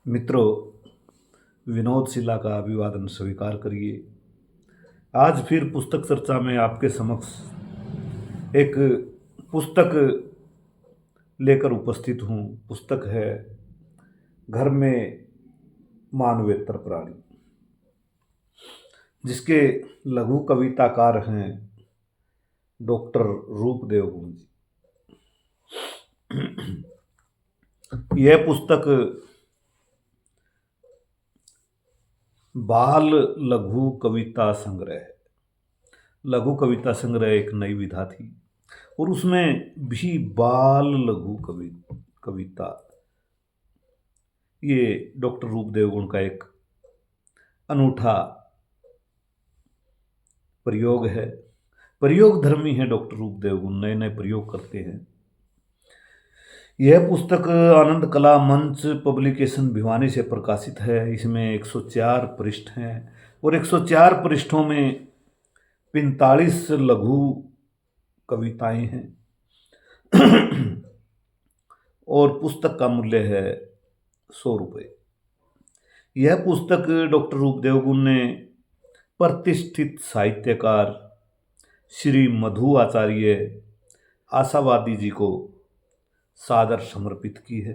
मित्रों, विनोद शिला का अभिवादन स्वीकार करिए। आज फिर पुस्तक चर्चा में आपके समक्ष एक पुस्तक लेकर उपस्थित हूँ। पुस्तक है घर में मानवेतर प्राणी, जिसके लघु कविताकार हैं डॉक्टर रूपदेव गुण जी। यह पुस्तक बाल लघु कविता संग्रह है। लघु कविता संग्रह एक नई विधा थी और उसमें भी बाल लघु कविता, ये डॉक्टर रूपदेव गुण का एक अनूठा प्रयोग है। प्रयोग धर्मी है डॉक्टर रूपदेव गुण, नए नए प्रयोग करते हैं। यह पुस्तक आनंद कला मंच पब्लिकेशन भिवानी से प्रकाशित है। इसमें 104 पृष्ठ हैं और 104 पृष्ठों में 45 लघु कविताएं हैं और पुस्तक का मूल्य है 100 रुपये। यह पुस्तक डॉक्टर रूपदेव गुण ने प्रतिष्ठित साहित्यकार श्री मधु आचार्य आशावादी जी को सादर समर्पित की है।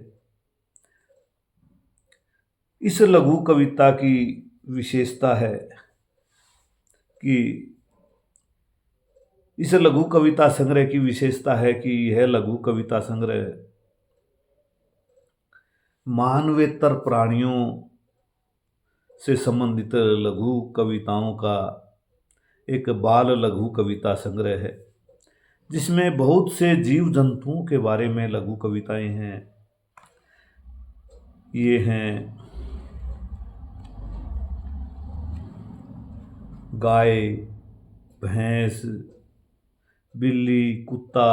इस लघु कविता की विशेषता है कि इस लघु कविता संग्रह की विशेषता है कि यह लघु कविता संग्रह मानवेतर प्राणियों से संबंधित लघु कविताओं का एक बाल लघु कविता संग्रह है, जिसमें बहुत से जीव जंतुओं के बारे में लघु कविताएं हैं। ये हैं गाय, भैंस, बिल्ली, कुत्ता,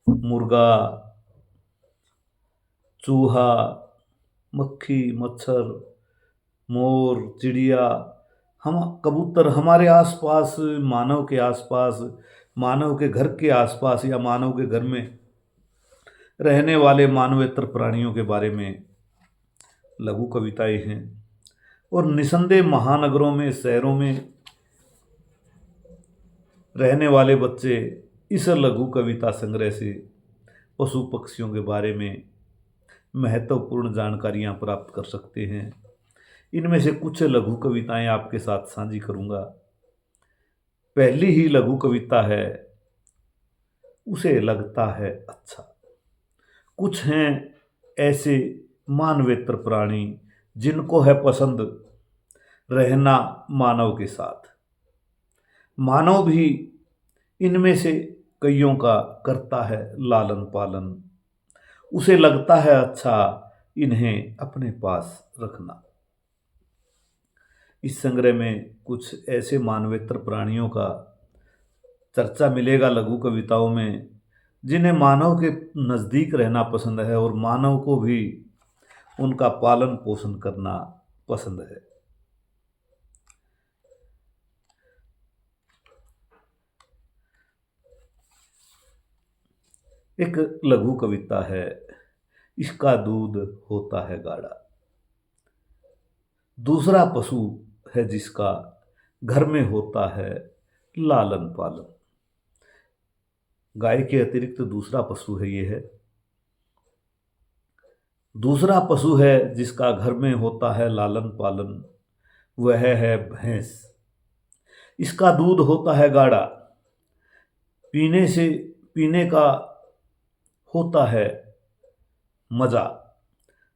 मुर्गा, चूहा, मक्खी, मच्छर, मोर, चिड़िया, हम कबूतर, हमारे आसपास, मानव के आसपास, मानव के घर के आसपास या मानव के घर में रहने वाले मानवेतर प्राणियों के बारे में लघु कविताएं हैं। और निसंदेह महानगरों में, शहरों में रहने वाले बच्चे इस लघु कविता संग्रह से पशु पक्षियों के बारे में महत्वपूर्ण जानकारियां प्राप्त कर सकते हैं। इनमें से कुछ लघु कविताएं आपके साथ साझी करूंगा। पहली ही लघु कविता है उसे लगता है अच्छा। कुछ हैं ऐसे मानवेतर प्राणी जिनको है पसंद रहना मानव के साथ। मानव भी इनमें से कईयों का करता है लालन पालन। उसे लगता है अच्छा इन्हें अपने पास रखना। इस संग्रह में कुछ ऐसे मानवेतर प्राणियों का चर्चा मिलेगा लघु कविताओं में, जिन्हें मानव के नज़दीक रहना पसंद है और मानव को भी उनका पालन पोषण करना पसंद है। एक लघु कविता है, इसका दूध होता है गाढ़ा। दूसरा पशु है जिसका घर में होता है लालन पालन। गाय के अतिरिक्त दूसरा पशु है ये है। दूसरा पशु है जिसका घर में होता है लालन पालन, वह है भैंस। इसका दूध होता है गाढ़ा, पीने का होता है मजा।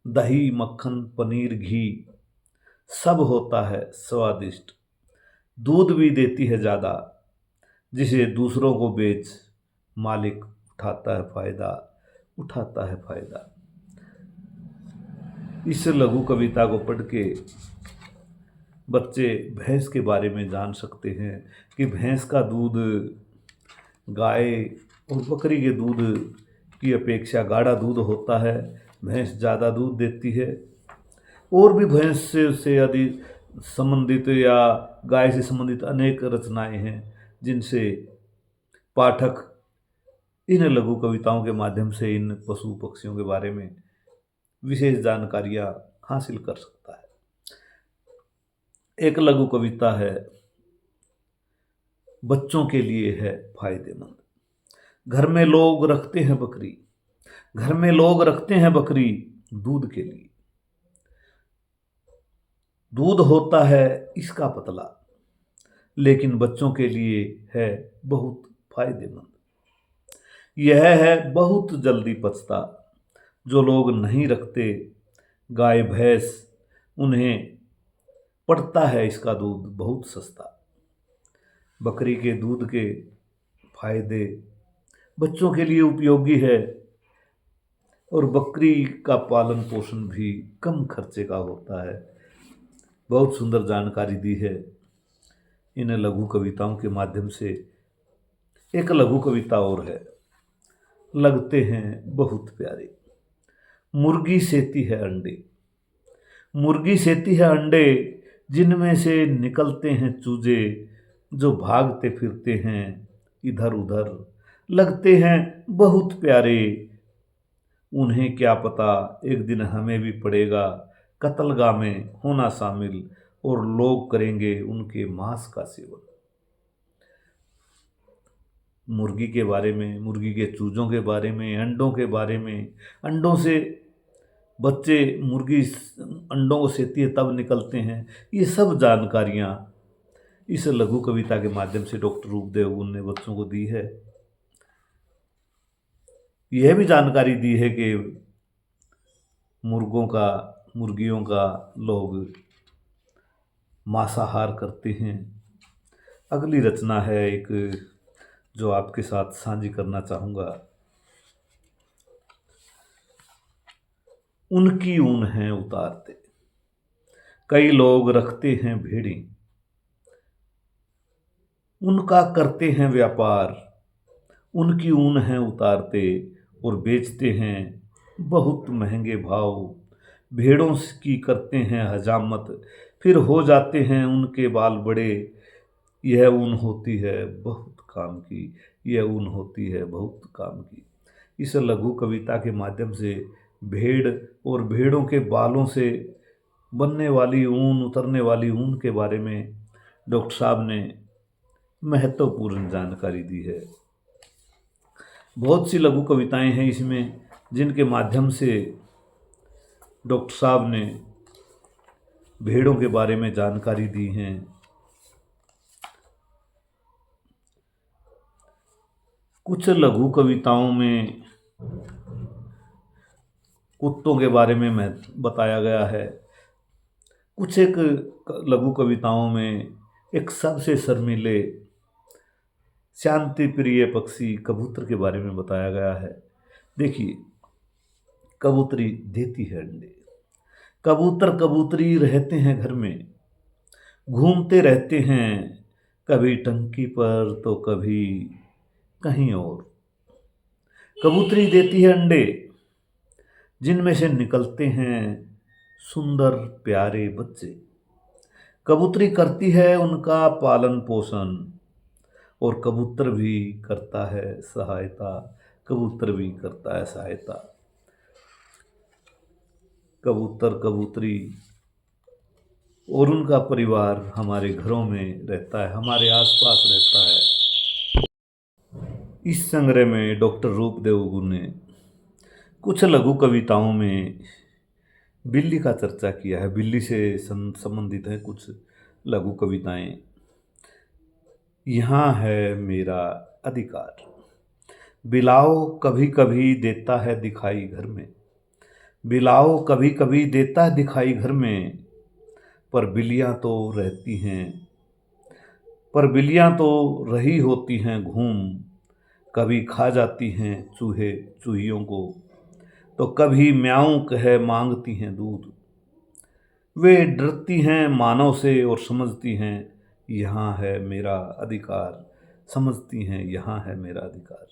दही, मक्खन, पनीर, घी सब होता है स्वादिष्ट। दूध भी देती है ज़्यादा, जिसे दूसरों को बेच मालिक उठाता है फायदा। इस लघु कविता को पढ़ के बच्चे भैंस के बारे में जान सकते हैं कि भैंस का दूध गाय और बकरी के दूध की अपेक्षा गाढ़ा दूध होता है। भैंस ज़्यादा दूध देती है। और भी भैंस से अधिक संबंधित या गाय से संबंधित अनेक रचनाएं हैं, जिनसे पाठक इन लघु कविताओं के माध्यम से इन पशु पक्षियों के बारे में विशेष जानकारियाँ हासिल कर सकता है। एक लघु कविता है, बच्चों के लिए है फायदेमंद। घर में लोग रखते हैं बकरी, घर में लोग रखते हैं बकरी दूध के लिए। दूध होता है इसका पतला, लेकिन बच्चों के लिए है बहुत फायदेमंद। यह है बहुत जल्दी पचता, जो लोग नहीं रखते गाय भैंस, उन्हें पड़ता है इसका दूध बहुत सस्ता। बकरी के दूध के फायदे बच्चों के लिए उपयोगी है, और बकरी का पालन पोषण भी कम खर्चे का होता है। बहुत सुंदर जानकारी दी है इन लघु कविताओं के माध्यम से। एक लघु कविता और है, लगते हैं बहुत प्यारे। मुर्गी सेती है अंडे, मुर्गी सेती है अंडे, जिनमें से निकलते हैं चूजे, जो भागते फिरते हैं इधर उधर। लगते हैं बहुत प्यारे, उन्हें क्या पता एक दिन हमें भी पड़ेगा कत्लगाह में होना शामिल, और लोग करेंगे उनके मांस का सेवन। मुर्गी के बारे में, मुर्गी के चूजों के बारे में, अंडों के बारे में, अंडों से बच्चे, मुर्गी अंडों को सेती है तब निकलते हैं, ये सब जानकारियाँ इस लघु कविता के माध्यम से डॉक्टर रूपदेव गुण ने बच्चों को दी है। यह भी जानकारी दी है कि मुर्गियों का लोग मांसाहार करते हैं। अगली रचना है एक, जो आपके साथ साझी करना चाहूँगा। उनकी ऊन है उतारते, कई लोग रखते हैं भेड़ी, उनका करते हैं व्यापार। उनकी ऊन है उतारते और बेचते हैं बहुत महंगे भाव। भेड़ों की करते हैं हजामत, फिर हो जाते हैं उनके बाल बड़े। यह ऊन होती है बहुत काम की, यह ऊन होती है बहुत काम की। इस लघु कविता के माध्यम से भेड़ और भेड़ों के बालों से बनने वाली ऊन, उतरने वाली ऊन के बारे में डॉक्टर साहब ने महत्वपूर्ण जानकारी दी है। बहुत सी लघु कविताएं हैं इसमें, जिनके माध्यम से डॉक्टर साहब ने भेड़ों के बारे में जानकारी दी हैं। कुछ लघु कविताओं में कुत्तों के बारे में बताया गया है। कुछ एक लघु कविताओं में एक सबसे शर्मीले शांति प्रिय पक्षी कबूतर के बारे में बताया गया है। देखिए, कबूतरी देती है अंडे, कबूतर कबूतरी रहते हैं घर में, घूमते रहते हैं कभी टंकी पर तो कभी कहीं और। कबूतरी देती है अंडे, जिनमें से निकलते हैं सुंदर प्यारे बच्चे। कबूतरी करती है उनका पालन पोषण, और कबूतर भी करता है सहायता, कबूतर भी करता है सहायता। कबूतर कबूतरी और उनका परिवार हमारे घरों में रहता है, हमारे आसपास रहता है। इस संग्रह में डॉक्टर रूपदेव गुण ने कुछ लघु कविताओं में बिल्ली का चर्चा किया है। बिल्ली से संबंधित है कुछ लघु कविताएं। यहाँ है मेरा अधिकार, बिलाओ कभी कभी देता है दिखाई घर में, बिलाओ कभी कभी देता है दिखाई घर में, पर बिल्लियाँ तो रहती हैं, पर बिल्लियाँ तो रही होती हैं घूम। कभी खा जाती हैं चूहे चूहियों को, तो कभी म्याऊं कह मांगती हैं दूध। वे डरती हैं मानव से और समझती हैं यहाँ है मेरा अधिकार, समझती हैं यहाँ है मेरा अधिकार।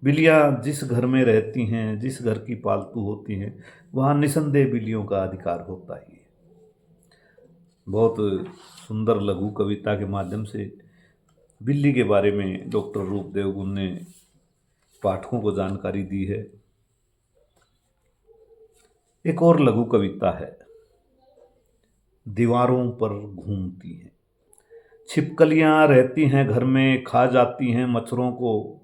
बिल्लियाँ जिस घर में रहती हैं, जिस घर की पालतू होती हैं, वहाँ निसंदेह बिल्लियों का अधिकार होता ही है। बहुत सुंदर लघु कविता के माध्यम से बिल्ली के बारे में डॉक्टर रूपदेव गुण ने पाठकों को जानकारी दी है। एक और लघु कविता है, दीवारों पर घूमती हैं। छिपकलियां रहती हैं घर में, खा जाती हैं मच्छरों को।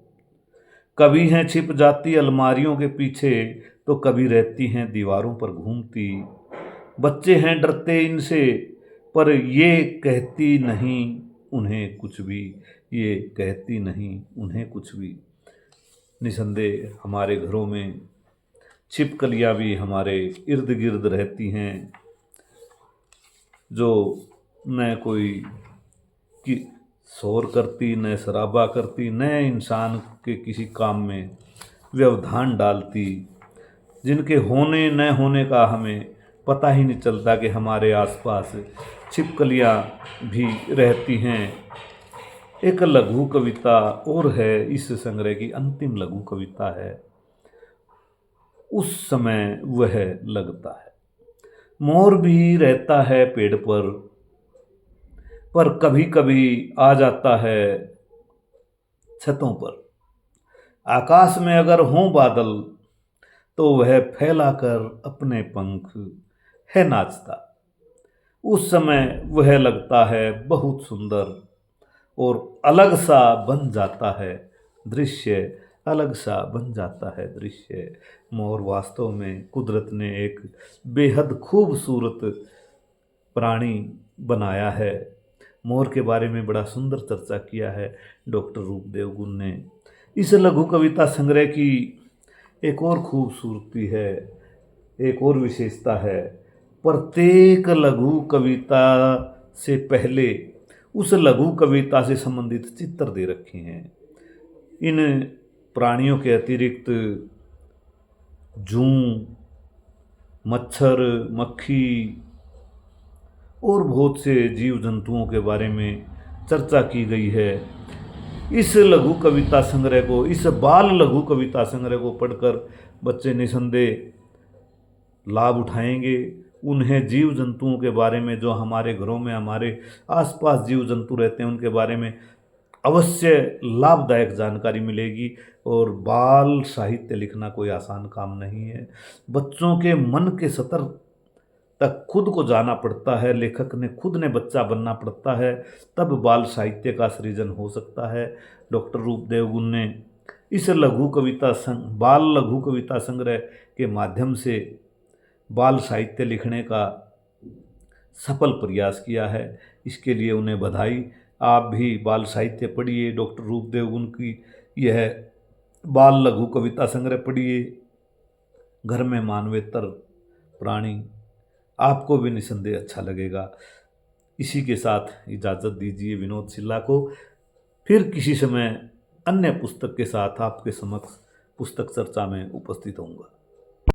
कभी हैं छिप जाती अलमारियों के पीछे, तो कभी रहती हैं दीवारों पर घूमती। बच्चे हैं डरते इनसे, पर ये कहती नहीं उन्हें कुछ भी, ये कहती नहीं उन्हें कुछ भी। निसंदेह हमारे घरों में छिपकलियां भी हमारे इर्द गिर्द रहती हैं, जो न कोई कि शोर करती, न शराबा करती, न इंसान के किसी काम में व्यवधान डालती, जिनके होने न होने का हमें पता ही नहीं चलता कि हमारे आसपास छिपकलियां भी रहती हैं। एक लघु कविता और है, इस संग्रह की अंतिम लघु कविता है, उस समय वह लगता है। मोर भी रहता है पेड़ पर कभी कभी आ जाता है छतों पर। आकाश में अगर हों बादल, तो वह फैलाकर अपने पंख है नाचता। उस समय वह लगता है बहुत सुंदर, और अलग सा बन जाता है दृश्य, अलग सा बन जाता है दृश्य। मोर वास्तव में कुदरत ने एक बेहद खूबसूरत प्राणी बनाया है। मोर के बारे में बड़ा सुंदर चर्चा किया है डॉक्टर रूपदेव गुण ने। इस लघु कविता संग्रह की एक और खूबसूरती है, एक और विशेषता है, प्रत्येक लघु कविता से पहले उस लघु कविता से संबंधित चित्र दे रखे हैं। इन प्राणियों के अतिरिक्त जूं, मच्छर, मक्खी और बहुत से जीव जंतुओं के बारे में चर्चा की गई है। इस लघु कविता संग्रह को, इस बाल लघु कविता संग्रह को पढ़कर बच्चे निसंदेह लाभ उठाएंगे। उन्हें जीव जंतुओं के बारे में, जो हमारे घरों में हमारे आसपास जीव जंतु रहते हैं, उनके बारे में अवश्य लाभदायक जानकारी मिलेगी। और बाल साहित्य लिखना कोई आसान काम नहीं है। बच्चों के मन के स्तर तक खुद को जाना पड़ता है, लेखक ने खुद ने बच्चा बनना पड़ता है, तब बाल साहित्य का सृजन हो सकता है। डॉक्टर रूपदेव गुण ने इस बाल लघु कविता संग्रह के माध्यम से बाल साहित्य लिखने का सफल प्रयास किया है। इसके लिए उन्हें बधाई। आप भी बाल साहित्य पढ़िए, डॉक्टर रूपदेव गुण की यह बाल लघु कविता संग्रह पढ़िए। घर में मानवेतर प्राणी, आपको भी निसंदेह अच्छा लगेगा। इसी के साथ इजाज़त दीजिए विनोद सिल्ला को। फिर किसी समय अन्य पुस्तक के साथ आपके समक्ष पुस्तक चर्चा में उपस्थित होऊंगा।